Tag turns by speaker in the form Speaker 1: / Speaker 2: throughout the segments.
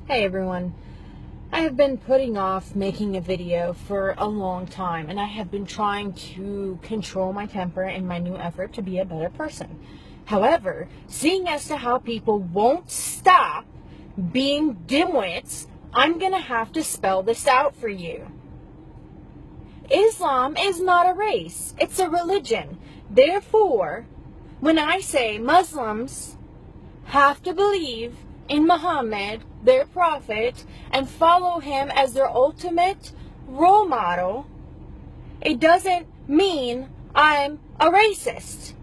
Speaker 1: Hey everyone, I have been putting off making a video for a long time, and I have been trying to control my temper in my new effort to be a better person. However, seeing as to how people won't stop being dimwits, I'm gonna have to spell this out for you. Islam is not a race, it's a religion. Therefore, when I say Muslims have to believe in Mohammed, their prophet, and follow him as their ultimate role model, it doesn't mean I'm a racist.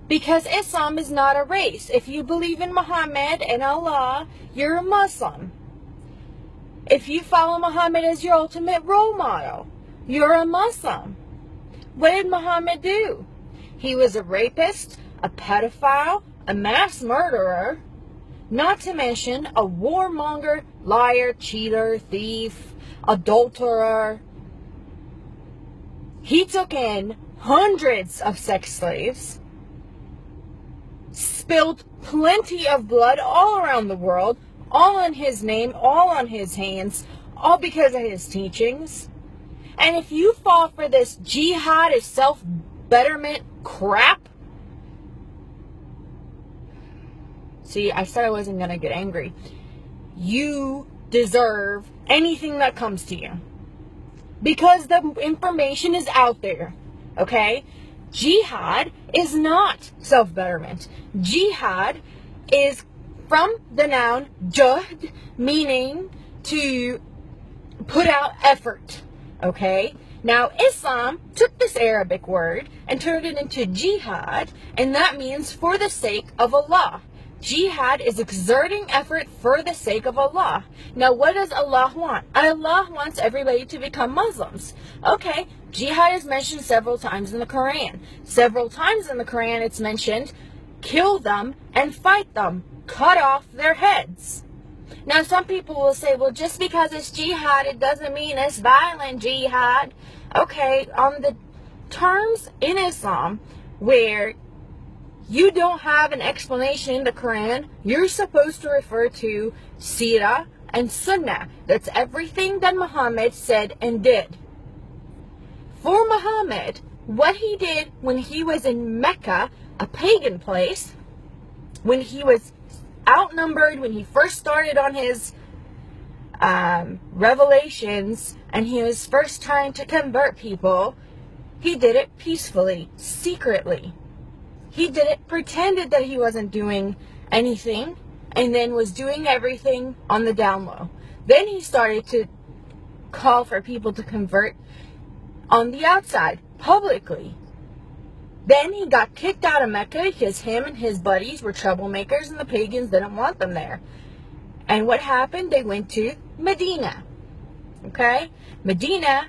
Speaker 1: Because Islam is not a race. If you believe in Muhammad and Allah, you're a Muslim. If you follow Muhammad as your ultimate role model, you're a Muslim. What did Muhammad do? He was a rapist, a pedophile, a mass murderer, not to mention a warmonger, liar, cheater, thief, adulterer. He took in hundreds of sex slaves, spilled plenty of blood all around the world, all in his name, all on his hands, all because of his teachings. And if you fall for this jihad is self-betterment crap, see, I said I wasn't going to get angry. You deserve anything that comes to you. Because the information is out there. Okay? Jihad is not self-betterment. Jihad is from the noun juhd, meaning to put out effort. Okay? Now, Islam took this Arabic word and turned it into jihad, and that means for the sake of Allah. Jihad is exerting effort for the sake of Allah. Now, what does Allah want? Allah wants everybody to become Muslims. Okay, jihad is mentioned several times in the Quran. Several times in the Quran it's mentioned, kill them and fight them. Cut off their heads. Now, some people will say, well, just because it's jihad, it doesn't mean it's violent jihad. Okay, on the terms in Islam where you don't have an explanation in the Quran, you're supposed to refer to Sirah and Sunnah. That's everything that Muhammad said and did. For Muhammad, what he did when he was in Mecca, a pagan place, when he was outnumbered, when he first started on his revelations and he was first trying to convert people, he did it peacefully, secretly. He did it, pretended that he wasn't doing anything, and then was doing everything on the down low. Then he started to call for people to convert on the outside, publicly. Then he got kicked out of Mecca because him and his buddies were troublemakers and the pagans didn't want them there. And what happened? They went to Medina. Okay? Medina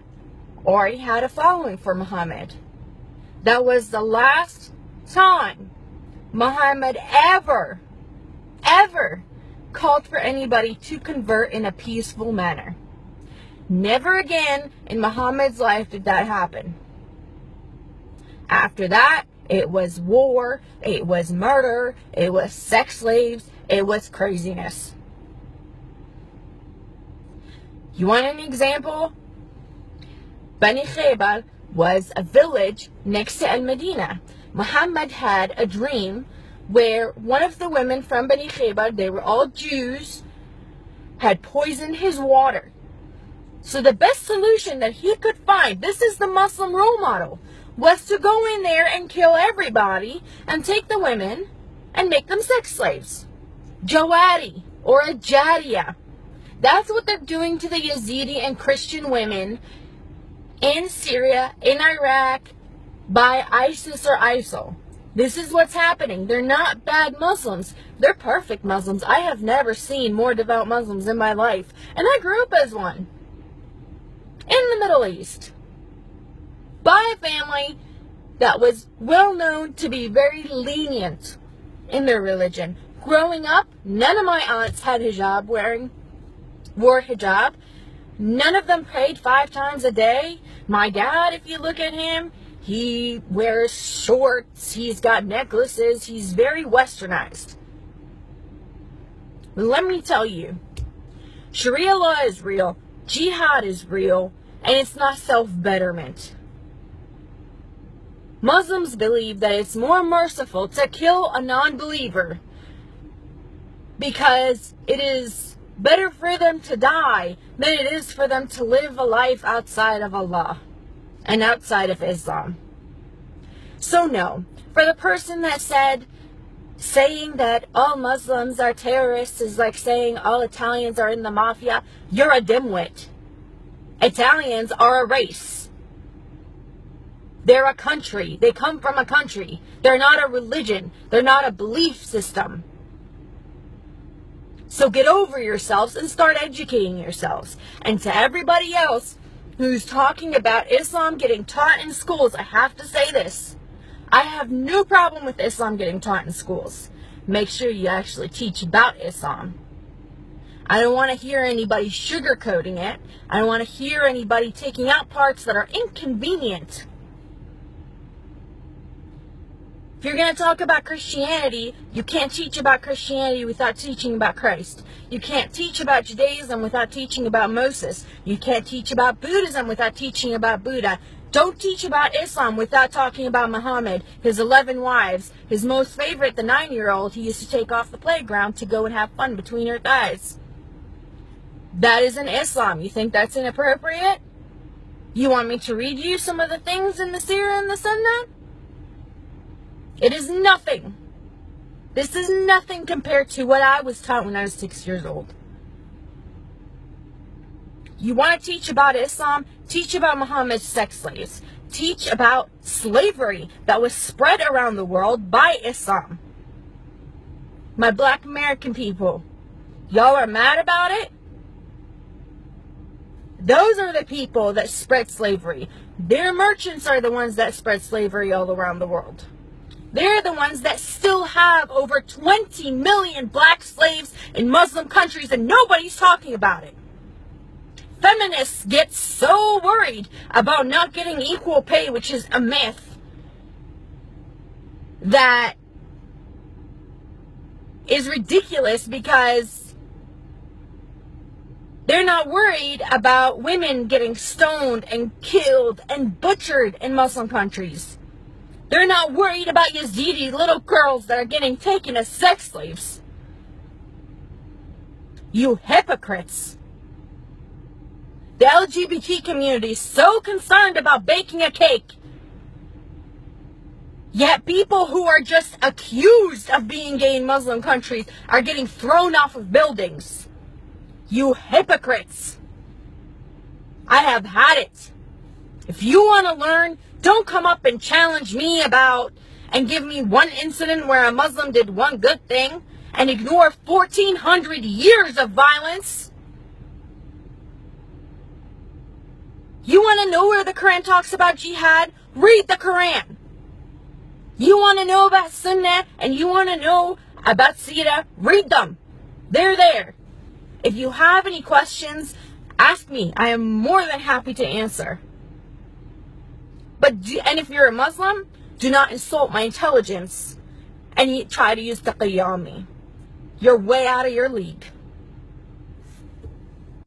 Speaker 1: already had a following for Muhammad. That was the last time Muhammad ever called for anybody to convert in a peaceful manner. Never again in Muhammad's life did that happen. After that, it was war, it was murder, it was sex slaves, it was craziness. You want an example? Bani Khaybar was a village next to Al-Medina. Muhammad had a dream where one of the women from Bani Khaybar, they were all Jews, had poisoned his water. So the best solution that he could find, this is the Muslim role model, was to go in there and kill everybody and take the women and make them sex slaves. Jawari or a Jariya. That's what they're doing to the Yazidi and Christian women in Syria, in Iraq, by ISIS or ISIL. This is what's happening. They're not bad Muslims. They're perfect Muslims. I have never seen more devout Muslims in my life. And I grew up as one. In the Middle East. By a family that was well known to be very lenient in their religion. Growing up, none of my aunts had hijab wore hijab. None of them prayed 5 times a day. My dad, if you look at him, he wears shorts, he's got necklaces, he's very westernized. Let me tell you, Sharia law is real. Jihad is real. And it's not self-betterment. Muslims believe that it's more merciful to kill a non-believer because it is better for them to die than it is for them to live a life outside of Allah and outside of Islam. So no, for the person that said saying that all Muslims are terrorists is like saying all Italians are in the mafia, you're a dimwit. Italians are a race. They're a country. They come from a country. They're not a religion. They're not a belief system. So get over yourselves and start educating yourselves. And to everybody else who's talking about Islam getting taught in schools, I have to say this. I have no problem with Islam getting taught in schools. Make sure you actually teach about Islam. I don't want to hear anybody sugarcoating it. I don't want to hear anybody taking out parts that are inconvenient. If you're going to talk about Christianity, you can't teach about Christianity without teaching about Christ. You can't teach about Judaism without teaching about Moses. You can't teach about Buddhism without teaching about Buddha. Don't teach about Islam without talking about Mohammed, his 11 wives, his most favorite, the 9-year-old he used to take off the playground to go and have fun between her thighs. That isn't Islam. You think that's inappropriate? You want me to read you some of the things in the Seerah and the Sunnah? It is nothing. This is nothing compared to what I was taught when I was 6 years old. You want to teach about Islam? Teach about Muhammad's sex slaves. Teach about slavery that was spread around the world by Islam. My black American people, y'all are mad about it? Those are the people that spread slavery. Their merchants are the ones that spread slavery all around the world. They're the ones that still have over 20 million black slaves in Muslim countries and nobody's talking about it. Feminists get so worried about not getting equal pay, which is a myth, that is ridiculous because they're not worried about women getting stoned and killed and butchered in Muslim countries. They're not worried about Yazidi little girls that are getting taken as sex slaves. You hypocrites. The LGBT community is so concerned about baking a cake. Yet people who are just accused of being gay in Muslim countries are getting thrown off of buildings. You hypocrites. I have had it. If you want to learn, don't come up and challenge me about and give me one incident where a Muslim did one good thing and ignore 1,400 years of violence. You want to know where the Quran talks about jihad? Read the Quran. You want to know about Sunnah and you want to know about Seerah? Read them. They're there. If you have any questions, ask me. I am more than happy to answer. And if you're a Muslim, do not insult my intelligence and try to use taqiyya on me. You're way out of your league.